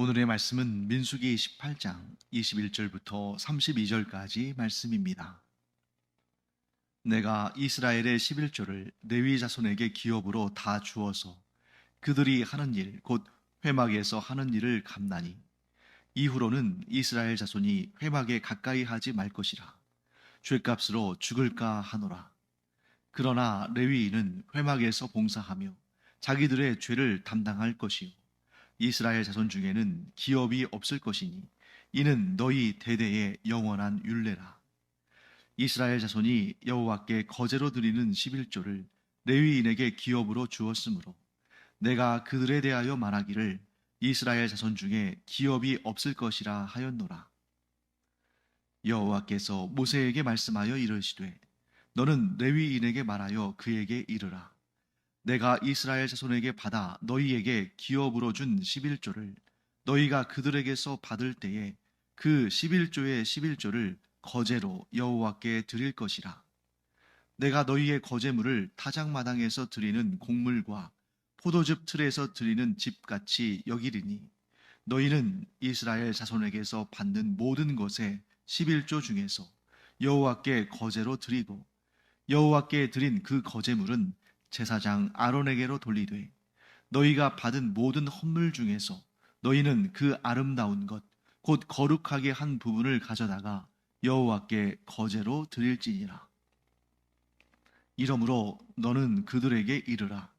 오늘의 말씀은 민수기 18장 21절부터 32절까지 말씀입니다. 내가 이스라엘의 11조를 레위 자손에게 기업으로 다 주어서 그들이 하는 일, 곧 회막에서 하는 일을 감나니 이후로는 이스라엘 자손이 회막에 가까이 하지 말 것이라. 죗값으로 죽을까 하노라. 그러나 레위인은 회막에서 봉사하며 자기들의 죄를 담당할 것이요 이스라엘 자손 중에는 기업이 없을 것이니 이는 너희 대대의 영원한 율례라. 이스라엘 자손이 여호와께 거제로 드리는 11조를 레위인에게 기업으로 주었으므로 내가 그들에 대하여 말하기를 이스라엘 자손 중에 기업이 없을 것이라 하였노라. 여호와께서 모세에게 말씀하여 이르시되 너는 레위인에게 말하여 그에게 이르라. 내가 이스라엘 자손에게 받아 너희에게 기업으로 준 11조를 너희가 그들에게서 받을 때에 그 11조의 11조를 거제로 여호와께 드릴 것이라. 내가 너희의 거제물을 타작마당에서 드리는 곡물과 포도즙 틀에서 드리는 집같이 여기리니 너희는 이스라엘 자손에게서 받는 모든 것의 11조 중에서 여호와께 거제로 드리고 여호와께 드린 그 거제물은 제사장 아론에게로 돌리되 너희가 받은 모든 헌물 중에서 너희는 그 아름다운 것 곧 거룩하게 한 부분을 가져다가 여호와께 거제로 드릴지니라. 이러므로 너는 그들에게 이르라.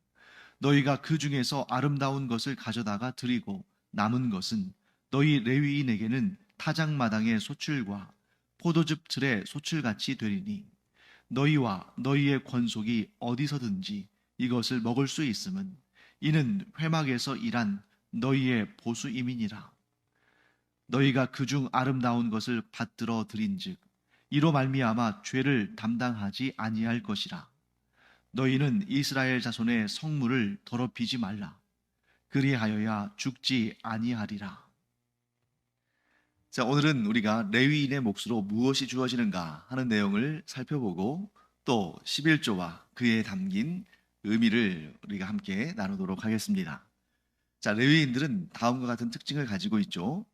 너희가 그 중에서 아름다운 것을 가져다가 드리고 남은 것은 너희 레위인에게는 타작마당의 소출과 포도즙 틀의 소출같이 되리니 너희와 너희의 권속이 어디서든지 이것을 먹을 수 있음은 이는 회막에서 일한 너희의 보수임이니라. 너희가 그중 아름다운 것을 받들어 드린즉 이로 말미암아 죄를 담당하지 아니할 것이라. 너희는 이스라엘 자손의 성물을 더럽히지 말라. 그리하여야 죽지 아니하리라. 자, 오늘은 우리가 레위인의 몫으로 무엇이 주어지는가 하는 내용을 살펴보고 또 11조와 그에 담긴 의미를 우리가 함께 나누도록 하겠습니다. 자, 레위인들은 다음과 같은 특징을 가지고 있죠.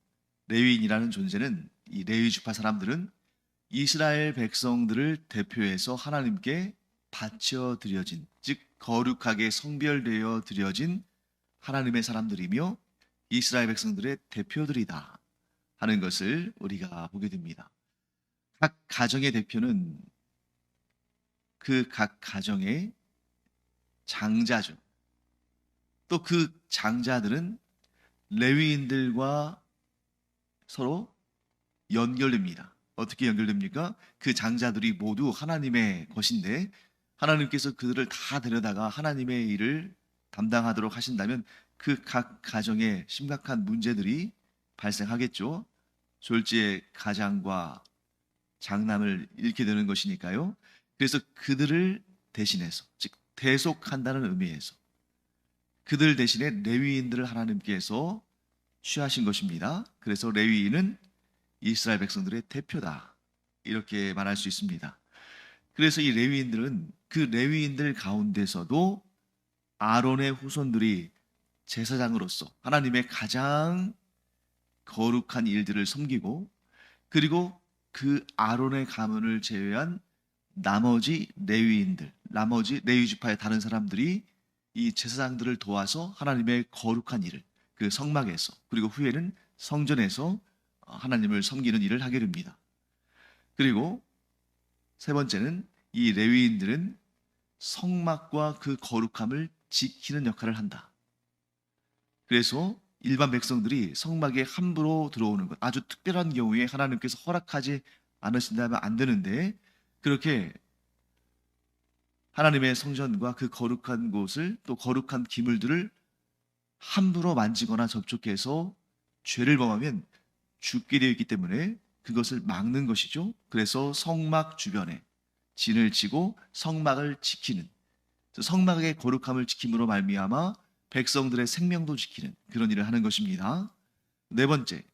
레위인이라는 존재는 이 레위 지파 사람들은 이스라엘 백성들을 대표해서 하나님께 바쳐 드려진, 즉 거룩하게 성별되어 드려진 하나님의 사람들이며 이스라엘 백성들의 대표들이다 하는 것을 우리가 보게 됩니다. 각 가정의 대표는 그 각 가정의 장자죠. 또 그 장자들은 레위인들과 서로 연결됩니다. 어떻게 연결됩니까? 그 장자들이 모두 하나님의 것인데 하나님께서 그들을 다 데려다가 하나님의 일을 담당하도록 하신다면 그 각 가정에 심각한 문제들이 발생하겠죠. 졸지에 가장과 장남을 잃게 되는 것이니까요. 그래서 그들을 대신해서, 즉 대속한다는 의미에서 그들 대신에 레위인들을 하나님께서 취하신 것입니다. 그래서 레위인은 이스라엘 백성들의 대표다, 이렇게 말할 수 있습니다. 그래서 이 레위인들은 그 레위인들 가운데서도 아론의 후손들이 제사장으로서 하나님의 가장 거룩한 일들을 섬기고, 그리고 그 아론의 가문을 제외한 나머지 레위인들, 나머지 레위 지파의 다른 사람들이 이 제사장들을 도와서 하나님의 거룩한 일을 그 성막에서, 그리고 후에는 성전에서 하나님을 섬기는 일을 하게 됩니다. 그리고 세 번째는 이 레위인들은 성막과 그 거룩함을 지키는 역할을 한다. 그래서 일반 백성들이 성막에 함부로 들어오는 것, 아주 특별한 경우에 하나님께서 허락하지 않으신다면 안 되는데, 그렇게 하나님의 성전과 그 거룩한 곳을, 또 거룩한 기물들을 함부로 만지거나 접촉해서 죄를 범하면 죽게 되어 있기 때문에 그것을 막는 것이죠. 그래서 성막 주변에 진을 치고 성막을 지키는, 성막의 거룩함을 지킴으로 말미암아 백성들의 생명도 지키는 그런 일을 하는 것입니다. 네 번째,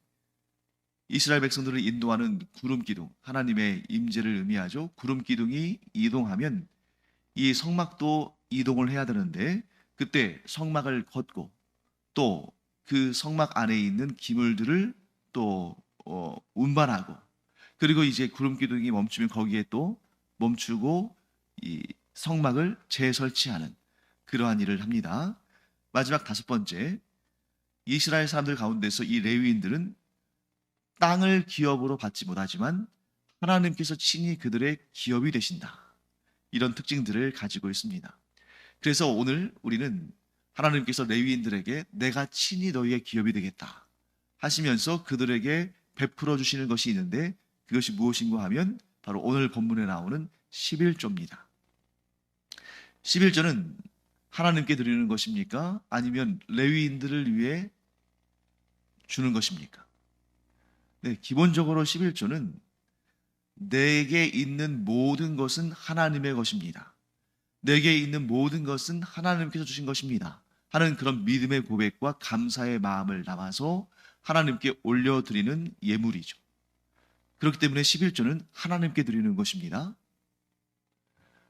이스라엘 백성들을 인도하는 구름 기둥, 하나님의 임재를 의미하죠. 구름 기둥이 이동하면 이 성막도 이동을 해야 되는데, 그때 성막을 걷고 또 그 성막 안에 있는 기물들을 또 운반하고, 그리고 이제 구름 기둥이 멈추면 거기에 또 멈추고 이 성막을 재설치하는 그러한 일을 합니다. 마지막 다섯 번째, 이스라엘 사람들 가운데서 이 레위인들은 땅을 기업으로 받지 못하지만 하나님께서 친히 그들의 기업이 되신다. 이런 특징들을 가지고 있습니다. 그래서 오늘 우리는 하나님께서 레위인들에게 내가 친히 너희의 기업이 되겠다 하시면서 그들에게 베풀어 주시는 것이 있는데, 그것이 무엇인가 하면 바로 오늘 본문에 나오는 11조입니다. 11조는 하나님께 드리는 것입니까? 아니면 레위인들을 위해 주는 것입니까? 네, 기본적으로 11조는 내게 있는 모든 것은 하나님의 것입니다. 내게 있는 모든 것은 하나님께서 주신 것입니다 하는 그런 믿음의 고백과 감사의 마음을 담아서 하나님께 올려드리는 예물이죠. 그렇기 때문에 11조는 하나님께 드리는 것입니다.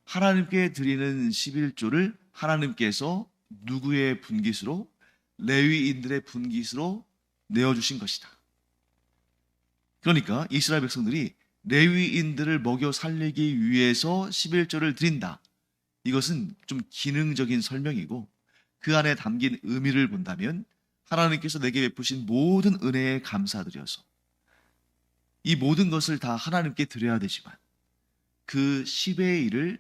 하나님께 드리는 11조를 하나님께서 누구의 분깃으로? 레위인들의 분깃으로 내어주신 것이다. 그러니까 이스라엘 백성들이 레위인들을 먹여 살리기 위해서 11조를 드린다. 이것은 좀 기능적인 설명이고, 그 안에 담긴 의미를 본다면 하나님께서 내게 베푸신 모든 은혜에 감사드려서 이 모든 것을 다 하나님께 드려야 되지만 그 10의 1을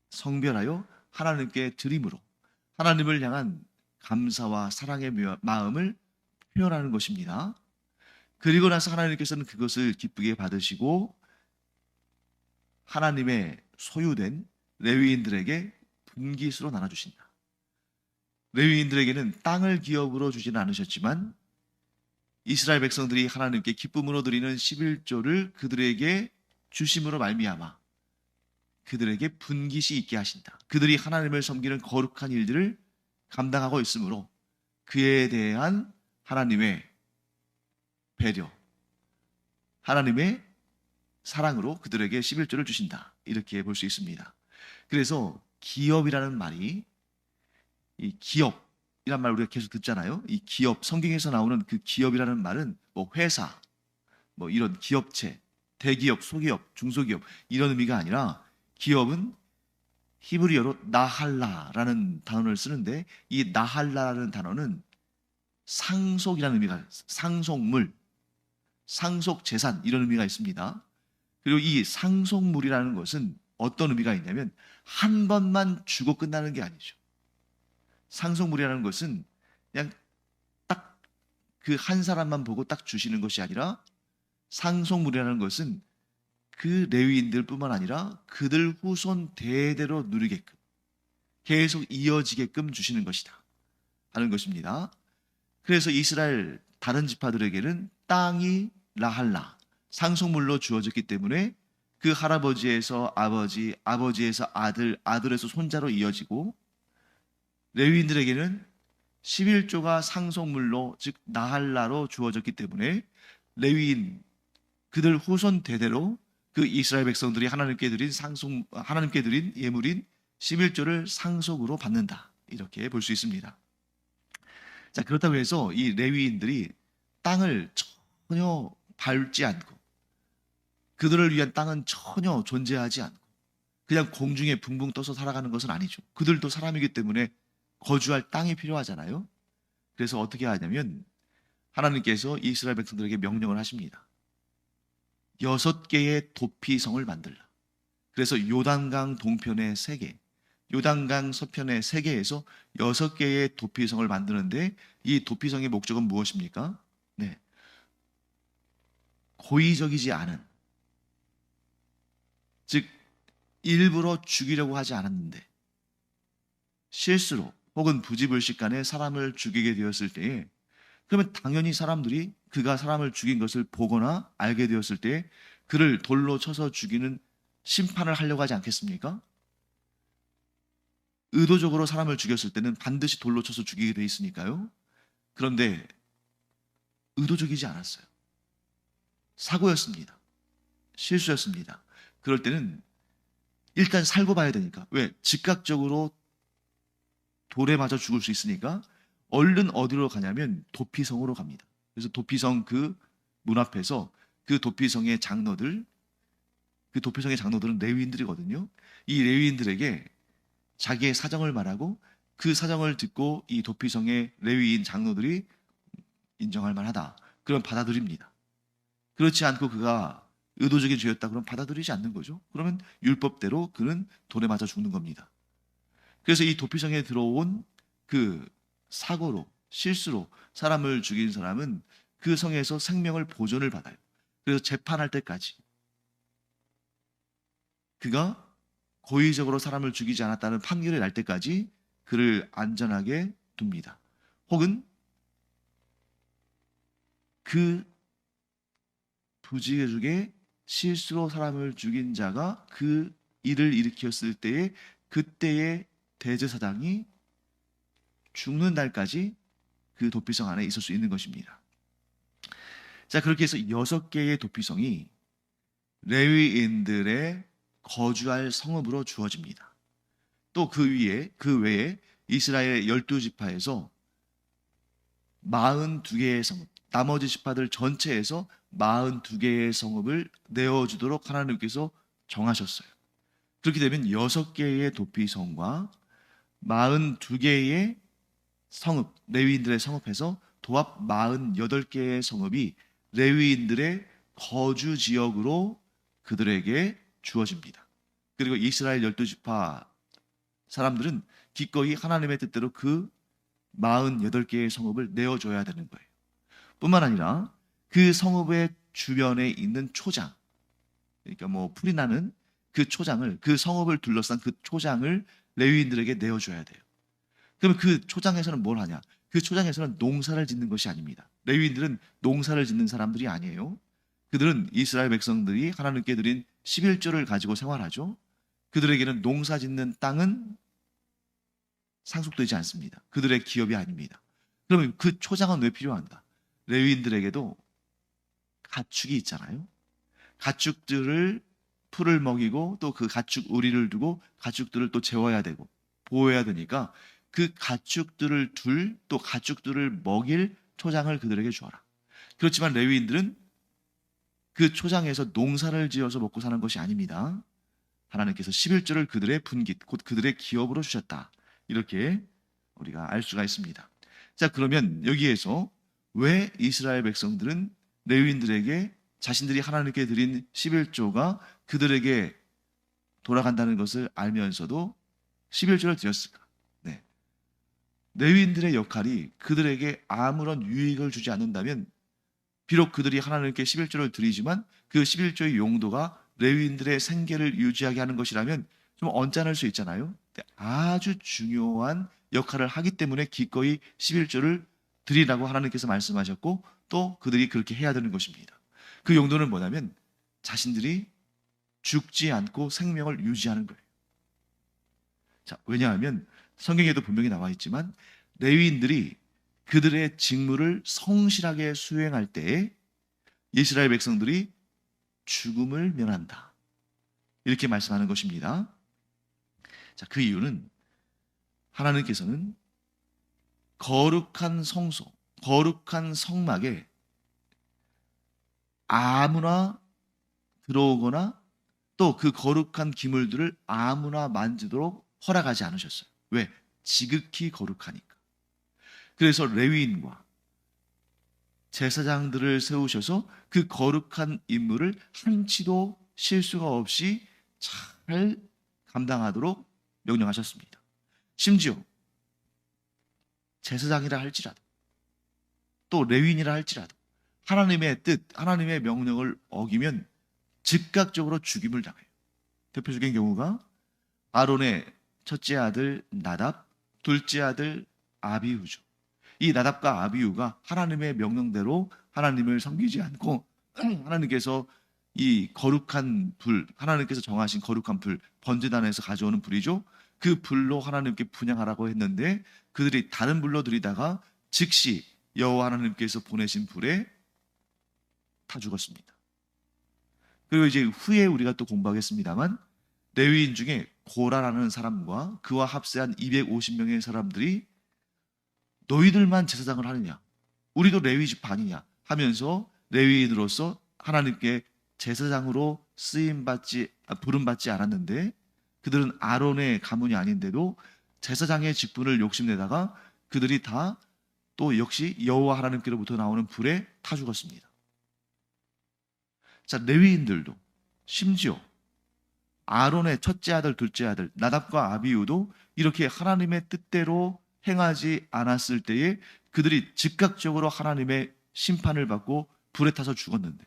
성별하여 하나님께 드림으로 하나님을 향한 감사와 사랑의 마음을 표현하는 것입니다. 그리고 나서 하나님께서는 그것을 기쁘게 받으시고 하나님의 소유된 레위인들에게 분깃으로 나눠주신다. 레위인들에게는 땅을 기업으로 주지는 않으셨지만 이스라엘 백성들이 하나님께 기쁨으로 드리는 11조를 그들에게 주심으로 말미암아 그들에게 분깃이 있게 하신다. 그들이 하나님을 섬기는 거룩한 일들을 감당하고 있으므로 그에 대한 하나님의 배려, 하나님의 사랑으로 그들에게 11조를 주신다. 이렇게 볼 수 있습니다. 그래서 기업이라는 말이, 이 기업이란 말 우리가 계속 듣잖아요. 이 기업, 성경에서 나오는 그 기업이라는 말은 뭐 회사, 뭐 이런 기업체, 대기업, 소기업, 중소기업 이런 의미가 아니라, 기업은 히브리어로 나할라라는 단어를 쓰는데, 이 나할라라는 단어는 상속이라는 의미가, 상속물, 상속재산 이런 의미가 있습니다. 그리고 이 상속물이라는 것은 어떤 의미가 있냐면 한 번만 주고 끝나는 게 아니죠. 상속물이라는 것은 그냥 딱 그 한 사람만 보고 딱 주시는 것이 아니라, 상속물이라는 것은 그 레위인들뿐만 아니라 그들 후손 대대로 누리게끔 계속 이어지게끔 주시는 것이다 하는 것입니다. 그래서 이스라엘 다른 지파들에게는 땅이 라할라, 상속물로 주어졌기 때문에 그 할아버지에서 아버지, 아버지에서 아들, 아들에서 손자로 이어지고, 레위인들에게는 11조가 상속물로, 즉 나할라로 주어졌기 때문에 레위인 그들 후손 대대로 그 이스라엘 백성들이 하나님께 드린 예물인 11조를 상속으로 받는다. 이렇게 볼 수 있습니다. 자, 그렇다고 해서 이 레위인들이 땅을 전혀 밟지 않고, 그들을 위한 땅은 전혀 존재하지 않고 그냥 공중에 붕붕 떠서 살아가는 것은 아니죠. 그들도 사람이기 때문에 거주할 땅이 필요하잖아요. 그래서 어떻게 하냐면 하나님께서 이스라엘 백성들에게 명령을 하십니다. 6개의 도피성을 만들라. 그래서 요단강 동편에 3개, 요단강 서편에 3개에서 6개의 도피성을 만드는데, 이 도피성의 목적은 무엇입니까? 네, 고의적이지 않은, 즉 일부러 죽이려고 하지 않았는데 실수로 혹은 부지불식간에 사람을 죽이게 되었을 때에, 그러면 당연히 사람들이 그가 사람을 죽인 것을 보거나 알게 되었을 때 그를 돌로 쳐서 죽이는 심판을 하려고 하지 않겠습니까? 의도적으로 사람을 죽였을 때는 반드시 돌로 쳐서 죽이게 돼 있으니까요. 그런데 의도적이지 않았어요. 사고였습니다. 실수였습니다. 그럴 때는 일단 살고 봐야 되니까. 왜? 즉각적으로 돌에 맞아 죽을 수 있으니까 얼른 어디로 가냐면 도피성으로 갑니다. 그래서 도피성 그 문 앞에서 그 도피성의 장로들, 그 도피성의 장로들은 레위인들이거든요. 이 레위인들에게 자기의 사정을 말하고 그 사정을 듣고 이 도피성의 레위인 장로들이 인정할 만하다. 그럼 받아들입니다. 그렇지 않고 그가 의도적인 죄였다 그러면 받아들이지 않는 거죠. 그러면 율법대로 그는 돌에 맞아 죽는 겁니다. 그래서 이 도피성에 들어온 그 사고로 실수로 사람을 죽인 사람은 그 성에서 생명을 보존을 받아요. 그래서 재판할 때까지 그가 고의적으로 사람을 죽이지 않았다는 판결이 날 때까지 그를 안전하게 둡니다. 혹은 그 부지게 실수로 사람을 죽인 자가 그 일을 일으켰을 때에 그때의 대제사장이 죽는 날까지 그 도피성 안에 있을 수 있는 것입니다. 자, 그렇게 해서 6개의 도피성이 레위인들의 거주할 성읍으로 주어집니다. 또 그 외에 이스라엘 12지파에서 42개의 성읍, 나머지 지파들 전체에서 42개의 성읍을 내어주도록 하나님께서 정하셨어요. 그렇게 되면 6개의 도피성과 42개의 성읍, 레위인들의 성읍에서 도합 48개의 성읍이 레위인들의 거주 지역으로 그들에게 주어집니다. 그리고 이스라엘 12지파 사람들은 기꺼이 하나님의 뜻대로 그 48개의 성읍을 내어줘야 되는 거예요. 뿐만 아니라 그 성읍의 주변에 있는 초장, 그러니까 뭐 풀이 나는 그 초장을, 그 성읍을 둘러싼 그 초장을 레위인들에게 내어줘야 돼요. 그러면 그 초장에서는 뭘 하냐? 그 초장에서는 농사를 짓는 것이 아닙니다. 레위인들은 농사를 짓는 사람들이 아니에요. 그들은 이스라엘 백성들이 하나님께 드린 11조를 가지고 생활하죠. 그들에게는 농사 짓는 땅은 상속되지 않습니다. 그들의 기업이 아닙니다. 그러면 그 초장은 왜 필요한가? 레위인들에게도 가축이 있잖아요. 가축들을 풀을 먹이고 또 그 가축 우리를 두고 가축들을 또 재워야 되고 보호해야 되니까 그 가축들을 둘 또 가축들을 먹일 초장을 그들에게 주어라. 그렇지만 레위인들은 그 초장에서 농사를 지어서 먹고 사는 것이 아닙니다. 하나님께서 11조를 그들의 분깃, 곧 그들의 기업으로 주셨다. 이렇게 우리가 알 수가 있습니다. 자, 그러면 여기에서 왜 이스라엘 백성들은 레위인들에게 자신들이 하나님께 드린 11조가 그들에게 돌아간다는 것을 알면서도 11조를 드렸을까? 네. 레위인들의 역할이 그들에게 아무런 유익을 주지 않는다면 비록 그들이 하나님께 11조를 드리지만 그 11조의 용도가 레위인들의 생계를 유지하게 하는 것이라면 좀 언짢을 수 있잖아요. 아주 중요한 역할을 하기 때문에 기꺼이 11조를 드리라고 하나님께서 말씀하셨고 또 그들이 그렇게 해야 되는 것입니다. 그 용도는 뭐냐면 자신들이 죽지 않고 생명을 유지하는 거예요. 자, 왜냐하면 성경에도 분명히 나와 있지만 레위인들이 그들의 직무를 성실하게 수행할 때에 이스라엘 백성들이 죽음을 면한다. 이렇게 말씀하는 것입니다. 자, 그 이유는 하나님께서는 거룩한 성소, 거룩한 성막에 아무나 들어오거나 또 그 거룩한 기물들을 아무나 만지도록 허락하지 않으셨어요. 왜? 지극히 거룩하니까. 그래서 레위인과 제사장들을 세우셔서 그 거룩한 임무를 한치도 실수가 없이 잘 감당하도록 명령하셨습니다. 심지어 제사장이라 할지라도 또 레위인이라 할지라도 하나님의 뜻, 하나님의 명령을 어기면 즉각적으로 죽임을 당해요. 대표적인 경우가 아론의 첫째 아들 나답, 둘째 아들 아비후죠. 이 나답과 아비후가 하나님의 명령대로 하나님을 섬기지 않고 하나님께서 이 거룩한 불, 하나님께서 정하신 거룩한 불, 번제단에서 가져오는 불이죠. 그 불로 하나님께 분향하라고 했는데 그들이 다른 불로 드리다가 즉시 여호와 하나님께서 보내신 불에 다 죽었습니다. 그리고 이제 후에 우리가 또 공부하겠습니다만 레위인 중에 고라라는 사람과 그와 합세한 250명의 사람들이 너희들만 제사장을 하느냐? 우리도 레위 지파 아니냐? 하면서 레위인으로서 하나님께 제사장으로 부름받지 않았는데, 그들은 아론의 가문이 아닌데도 제사장의 직분을 욕심내다가 그들이 다 또 역시 여호와 하나님께로부터 나오는 불에 타 죽었습니다. 자, 레위인들도 심지어 아론의 첫째 아들, 둘째 아들 나답과 아비후도 이렇게 하나님의 뜻대로 행하지 않았을 때에 그들이 즉각적으로 하나님의 심판을 받고 불에 타서 죽었는데,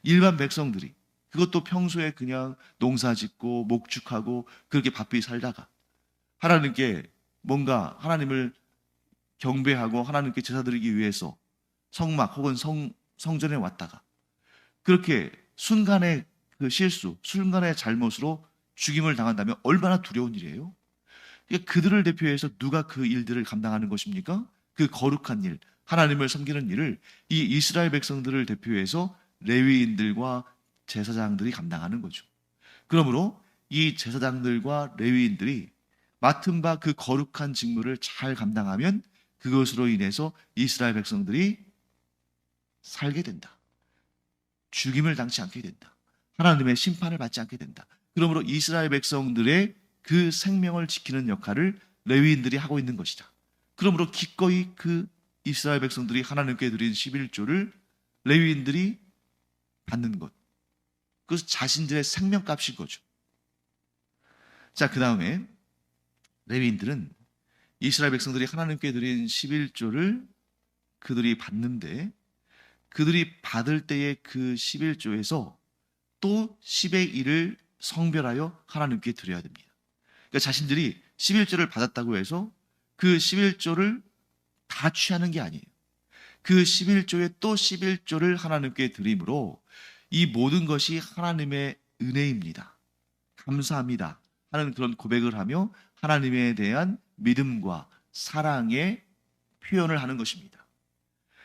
일반 백성들이, 그것도 평소에 그냥 농사 짓고 목축하고 그렇게 바삐 살다가 하나님께 뭔가 하나님을 경배하고 하나님께 제사 드리기 위해서 성막 혹은 성전에 왔다가 그렇게 순간의 그 실수, 순간의 잘못으로 죽임을 당한다면 얼마나 두려운 일이에요? 그러니까 그들을 대표해서 누가 그 일들을 감당하는 것입니까? 그 거룩한 일, 하나님을 섬기는 일을 이 이스라엘 백성들을 대표해서 레위인들과 제사장들이 감당하는 거죠. 그러므로 이 제사장들과 레위인들이 맡은 바 그 거룩한 직무를 잘 감당하면 그것으로 인해서 이스라엘 백성들이 살게 된다. 죽임을 당치 않게 된다. 하나님의 심판을 받지 않게 된다. 그러므로 이스라엘 백성들의 그 생명을 지키는 역할을 레위인들이 하고 있는 것이다. 그러므로 기꺼이 그 이스라엘 백성들이 하나님께 드린 11조를 레위인들이 받는 것. 그것은 자신들의 생명값인 거죠. 자, 그 다음에 레위인들은 이스라엘 백성들이 하나님께 드린 11조를 그들이 받는데, 그들이 받을 때의 그 11조에서 또 10의 1을 성별하여 하나님께 드려야 됩니다. 그러니까 자신들이 11조를 받았다고 해서 그 11조를 다 취하는 게 아니에요. 그 11조에 또 11조를 하나님께 드림으로 이 모든 것이 하나님의 은혜입니다. 감사합니다 하는 그런 고백을 하며 하나님에 대한 믿음과 사랑의 표현을 하는 것입니다.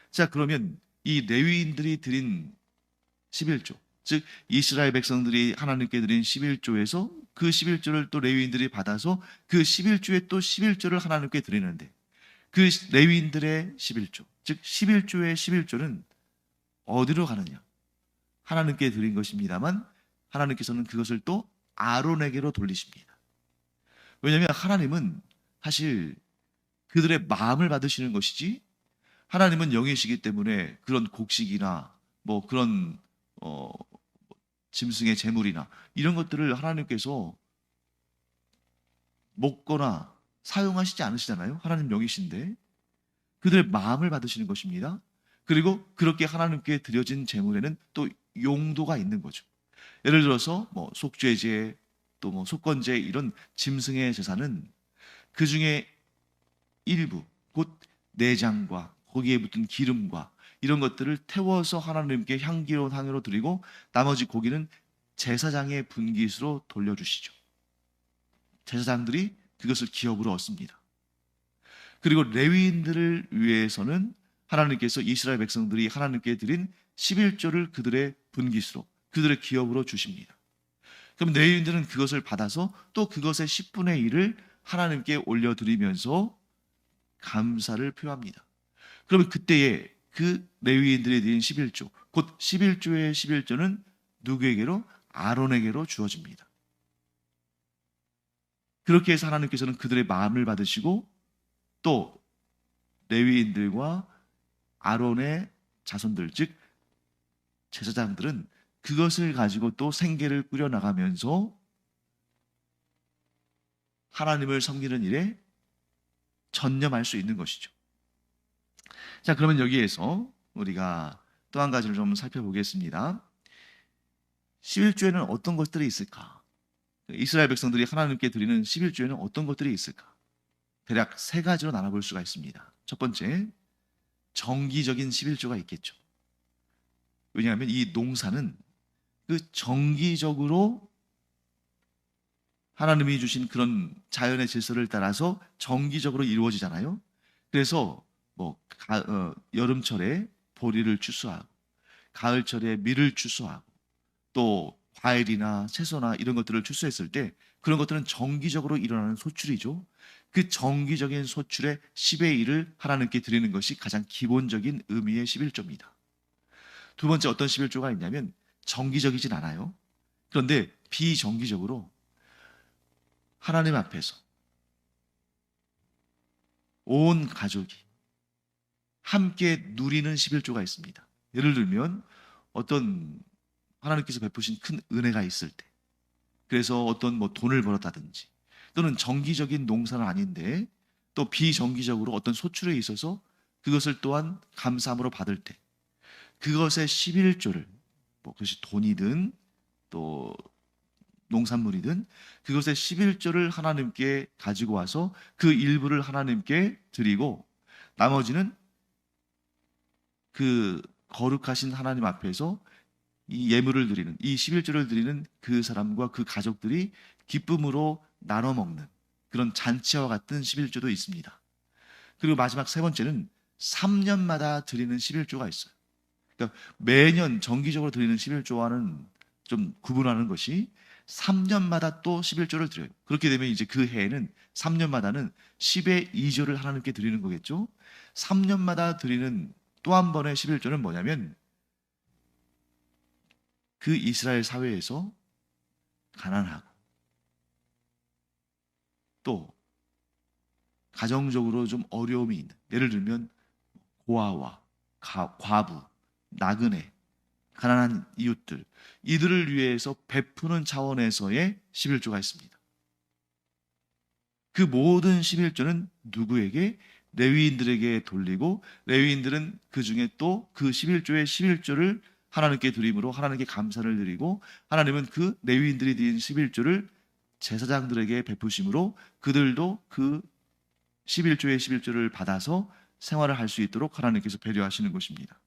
자, 그러면 이 레위인들이 드린 11조, 즉 이스라엘 백성들이 하나님께 드린 11조에서 그 11조를 또 레위인들이 받아서 그 11조에 또 11조를 하나님께 드리는데, 그 레위인들의 11조, 즉 11조의 11조는 어디로 가느냐? 하나님께 드린 것입니다만 하나님께서는 그것을 또 아론에게로 돌리십니다. 왜냐하면 하나님은 사실 그들의 마음을 받으시는 것이지, 하나님은 영이시기 때문에 그런 곡식이나 뭐 그런 짐승의 제물이나 이런 것들을 하나님께서 먹거나 사용하시지 않으시잖아요. 하나님 영이신데 그들의 마음을 받으시는 것입니다. 그리고 그렇게 하나님께 드려진 제물에는 또 용도가 있는 거죠. 예를 들어서 뭐 속죄제, 또 뭐 속건제, 이런 짐승의 제사는 그 중에 일부, 곧 내장과 거기에 붙은 기름과 이런 것들을 태워서 하나님께 향기로운 향유로 드리고 나머지 고기는 제사장의 분깃으로 돌려주시죠. 제사장들이 그것을 기업으로 얻습니다. 그리고 레위인들을 위해서는 하나님께서 이스라엘 백성들이 하나님께 드린 11조를 그들의 분깃으로, 그들의 기업으로 주십니다. 그럼 레위인들은 그것을 받아서 또 그것의 10분의 1을 하나님께 올려드리면서 감사를 표합니다. 그러면 그때에 그 레위인들이 드린 11조, 곧 11조의 11조는 누구에게로? 아론에게로 주어집니다. 그렇게 해서 하나님께서는 그들의 마음을 받으시고 또 레위인들과 아론의 자손들, 즉 제사장들은 그것을 가지고 또 생계를 꾸려나가면서 하나님을 섬기는 일에 전념할 수 있는 것이죠. 자, 그러면 여기에서 우리가 또 한 가지를 좀 살펴보겠습니다. 11조에는 어떤 것들이 있을까? 이스라엘 백성들이 하나님께 드리는 11조에는 어떤 것들이 있을까? 대략 세 가지로 나눠볼 수가 있습니다. 첫 번째, 정기적인 11조가 있겠죠. 왜냐하면 이 농사는 그 정기적으로 하나님이 주신 그런 자연의 질서를 따라서 정기적으로 이루어지잖아요. 그래서 뭐 여름철에 보리를 추수하고 가을철에 밀을 추수하고 또 과일이나 채소나 이런 것들을 출소했을 때 그런 것들은 정기적으로 일어나는 소출이죠. 그 정기적인 소출의 10의 1을 하나님께 드리는 것이 가장 기본적인 의미의 11조입니다. 두 번째 어떤 11조가 있냐면 정기적이진 않아요. 그런데 비정기적으로 하나님 앞에서 온 가족이 함께 누리는 11조가 있습니다. 예를 들면 어떤 하나님께서 베푸신 큰 은혜가 있을 때, 그래서 어떤 뭐 돈을 벌었다든지, 또는 정기적인 농사는 아닌데 또 비정기적으로 어떤 소출에 있어서 그것을 또한 감사함으로 받을 때, 그것의 11조를, 뭐 그것이 돈이든 또 농산물이든 그것의 11조를 하나님께 가지고 와서 그 일부를 하나님께 드리고, 나머지는 그 거룩하신 하나님 앞에서 이 예물을 드리는, 이 11조를 드리는 그 사람과 그 가족들이 기쁨으로 나눠 먹는 그런 잔치와 같은 11조도 있습니다. 그리고 마지막 세 번째는 3년마다 드리는 11조가 있어요. 그러니까 매년 정기적으로 드리는 11조와는 좀 구분하는 것이 3년마다 또 11조를 드려요. 그렇게 되면 이제 그 해에는 3년마다는 10의 2조를 하나님께 드리는 거겠죠. 3년마다 드리는 또 한 번의 11조는 뭐냐면 그 이스라엘 사회에서 가난하고 또 가정적으로 좀 어려움이 있는, 예를 들면 고아와 과부, 나그네, 가난한 이웃들, 이들을 위해서 베푸는 차원에서의 11조가 있습니다. 그 모든 11조는 누구에게? 레위인들에게 돌리고, 레위인들은 그 중에 또 그 11조의 11조를 하나님께 드림으로 하나님께 감사를 드리고, 하나님은 그 레위인들이 드린 11조를 제사장들에게 베푸심으로 그들도 그 11조의 11조를 받아서 생활을 할 수 있도록 하나님께서 배려하시는 것입니다.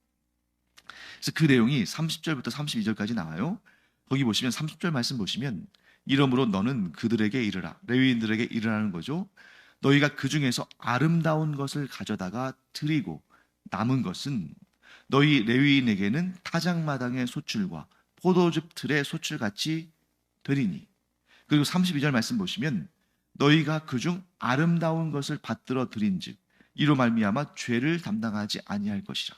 그래서 그 내용이 30절부터 32절까지 나와요. 거기 보시면 30절 말씀 보시면, 이러므로 너는 그들에게 이르라, 레위인들에게 이르라는 거죠. 너희가 그 중에서 아름다운 것을 가져다가 드리고 남은 것은 너희 레위인에게는 타작마당의 소출과 포도즙 틀의 소출같이 되리니. 그리고 32절 말씀 보시면, 너희가 그중 아름다운 것을 받들어 드린즉 이로 말미암아 죄를 담당하지 아니할 것이라.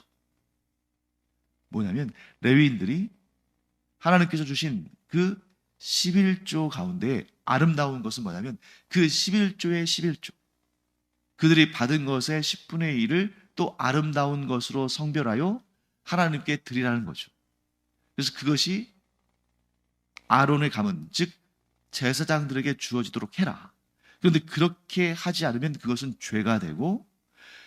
뭐냐면 레위인들이 하나님께서 주신 그 11조 가운데 아름다운 것은 뭐냐면 그 11조의 11조, 그들이 받은 것의 10분의 1을 또 아름다운 것으로 성별하여 하나님께 드리라는 거죠. 그래서 그것이 아론의 가문, 즉 제사장들에게 주어지도록 해라. 그런데 그렇게 하지 않으면 그것은 죄가 되고,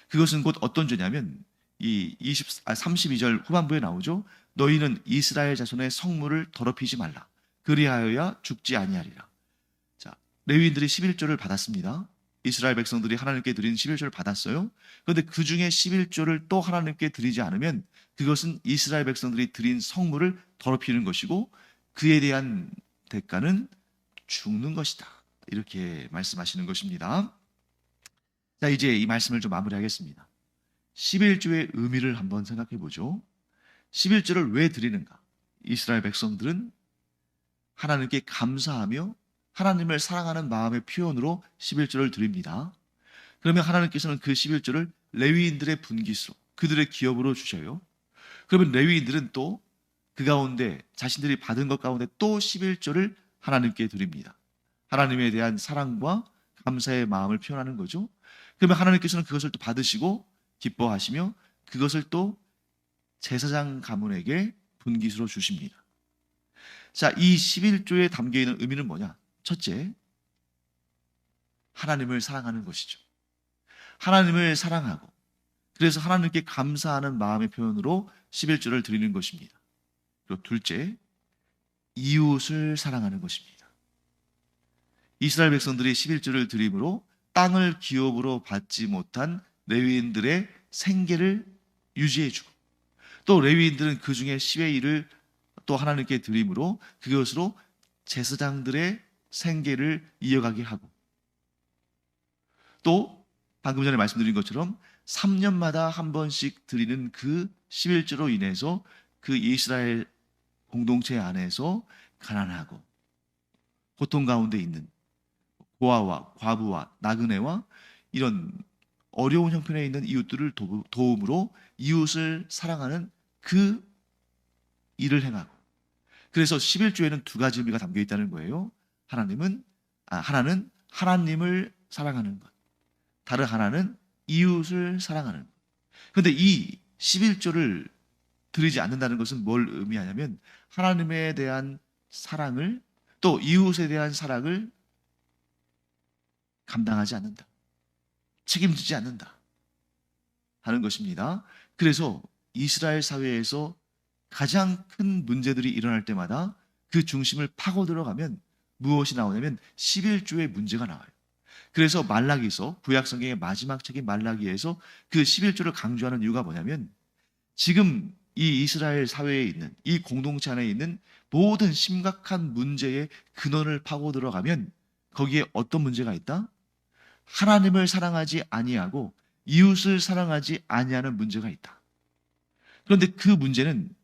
그것은 곧 어떤 죄냐면 이 32절 후반부에 나오죠. 너희는 이스라엘 자손의 성물을 더럽히지 말라. 그리하여야 죽지 아니하리라. 자, 레위인들이 11조를 받았습니다. 이스라엘 백성들이 하나님께 드린 11조를 받았어요. 그런데 그 중에 11조를 또 하나님께 드리지 않으면 그것은 이스라엘 백성들이 드린 성물을 더럽히는 것이고, 그에 대한 대가는 죽는 것이다. 이렇게 말씀하시는 것입니다. 자, 이제 이 말씀을 좀 마무리하겠습니다. 11조의 의미를 한번 생각해 보죠. 11조를 왜 드리는가? 이스라엘 백성들은 하나님께 감사하며 하나님을 사랑하는 마음의 표현으로 11조를 드립니다. 그러면 하나님께서는 그 11조를 레위인들의 분깃으로, 그들의 기업으로 주셔요. 그러면 레위인들은 또 그 가운데 자신들이 받은 것 가운데 또 11조를 하나님께 드립니다. 하나님에 대한 사랑과 감사의 마음을 표현하는 거죠. 그러면 하나님께서는 그것을 또 받으시고 기뻐하시며 그것을 또 제사장 가문에게 분깃으로 주십니다. 자, 이 11조에 담겨있는 의미는 뭐냐? 첫째, 하나님을 사랑하는 것이죠. 하나님을 사랑하고 그래서 하나님께 감사하는 마음의 표현으로 11조를 드리는 것입니다. 그리고 둘째, 이웃을 사랑하는 것입니다. 이스라엘 백성들이 11조를 드림으로 땅을 기업으로 받지 못한 레위인들의 생계를 유지해주고, 또 레위인들은 그 중에 10의 1을 또 하나님께 드림으로 그것으로 제사장들의 생계를 이어가게 하고, 또 방금 전에 말씀드린 것처럼 3년마다 한 번씩 드리는 그 11조로 인해서 그 이스라엘 공동체 안에서 가난하고 고통 가운데 있는 고아와 과부와 나그네와 이런 어려운 형편에 있는 이웃들을 도움으로 이웃을 사랑하는 그 일을 행하고, 그래서 11조에는 두 가지 의미가 담겨 있다는 거예요. 하나는 하나님을 사랑하는 것, 다른 하나는 이웃을 사랑하는 것. 그런데 이 11조를 드리지 않는다는 것은 뭘 의미하냐면 하나님에 대한 사랑을, 또 이웃에 대한 사랑을 감당하지 않는다, 책임지지 않는다 하는 것입니다. 그래서 이스라엘 사회에서 가장 큰 문제들이 일어날 때마다 그 중심을 파고 들어가면 무엇이 나오냐면 11조의 문제가 나와요. 그래서 말라기서, 구약 성경의 마지막 책인 말라기에서 그 11조를 강조하는 이유가 뭐냐면 지금 이 이스라엘 사회에 있는, 이 공동체 안에 있는 모든 심각한 문제의 근원을 파고 들어가면 거기에 어떤 문제가 있다? 하나님을 사랑하지 아니하고 이웃을 사랑하지 아니하는 문제가 있다. 그런데 그 문제는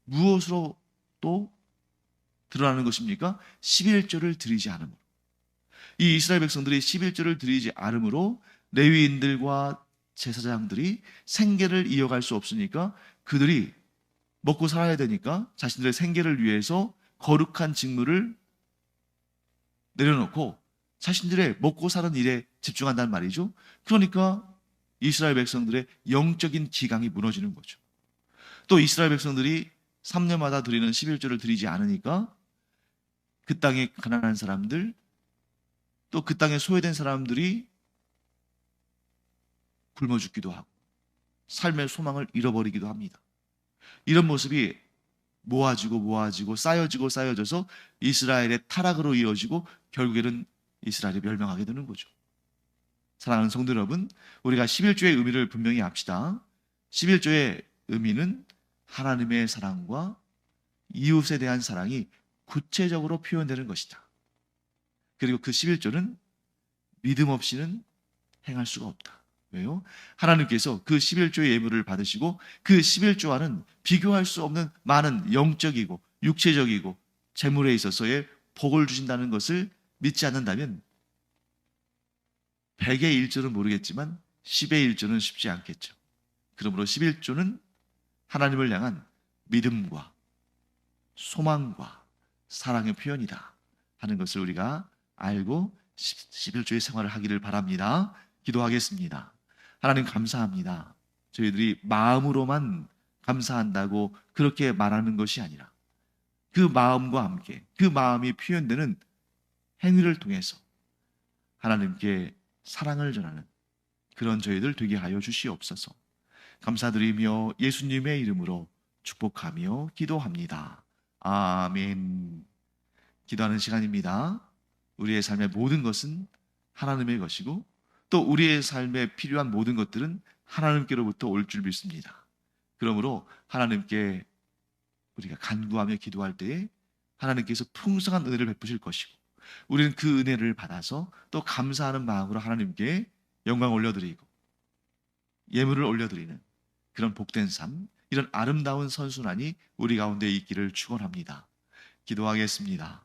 무엇으로 또 드러나는 것입니까? 11조를 드리지 않음으로. 이 이스라엘 백성들이 11조를 드리지 않음으로 레위인들과 제사장들이 생계를 이어갈 수 없으니까 그들이 먹고 살아야 되니까 자신들의 생계를 위해서 거룩한 직무를 내려놓고 자신들의 먹고 사는 일에 집중한다는 말이죠. 그러니까 이스라엘 백성들의 영적인 기강이 무너지는 거죠. 또 이스라엘 백성들이 3년마다 드리는 11조를 드리지 않으니까 그 땅에 가난한 사람들, 또 그 땅에 소외된 사람들이 굶어 죽기도 하고 삶의 소망을 잃어버리기도 합니다. 이런 모습이 모아지고 쌓여져서 이스라엘의 타락으로 이어지고 결국에는 이스라엘이 멸망하게 되는 거죠. 사랑하는 성도 여러분, 우리가 11조의 의미를 분명히 합시다. 11조의 의미는 하나님의 사랑과 이웃에 대한 사랑이 구체적으로 표현되는 것이다. 그리고 그 11조는 믿음 없이는 행할 수가 없다. 왜요? 하나님께서 그 11조의 예물을 받으시고 그 11조와는 비교할 수 없는 많은 영적이고 육체적이고 재물에 있어서의 복을 주신다는 것을 믿지 않는다면 100의 1조는 모르겠지만 10의 1조는 쉽지 않겠죠. 그러므로 11조는 하나님을 향한 믿음과 소망과 사랑의 표현이다 하는 것을 우리가 알고 11조의 생활을 하기를 바랍니다. 기도하겠습니다. 하나님 감사합니다. 저희들이 마음으로만 감사한다고 그렇게 말하는 것이 아니라 그 마음과 함께 그 마음이 표현되는 행위를 통해서 하나님께 사랑을 전하는 그런 저희들 되게 하여 주시옵소서. 감사드리며 예수님의 이름으로 축복하며 기도합니다. 아멘. 기도하는 시간입니다. 우리의 삶의 모든 것은 하나님의 것이고 또 우리의 삶에 필요한 모든 것들은 하나님께로부터 올 줄 믿습니다. 그러므로 하나님께 우리가 간구하며 기도할 때에 하나님께서 풍성한 은혜를 베푸실 것이고 우리는 그 은혜를 받아서 또 감사하는 마음으로 하나님께 영광 올려드리고 예물을 올려드리는 그런 복된 삶, 이런 아름다운 선순환이 우리 가운데 있기를 축원합니다. 기도하겠습니다.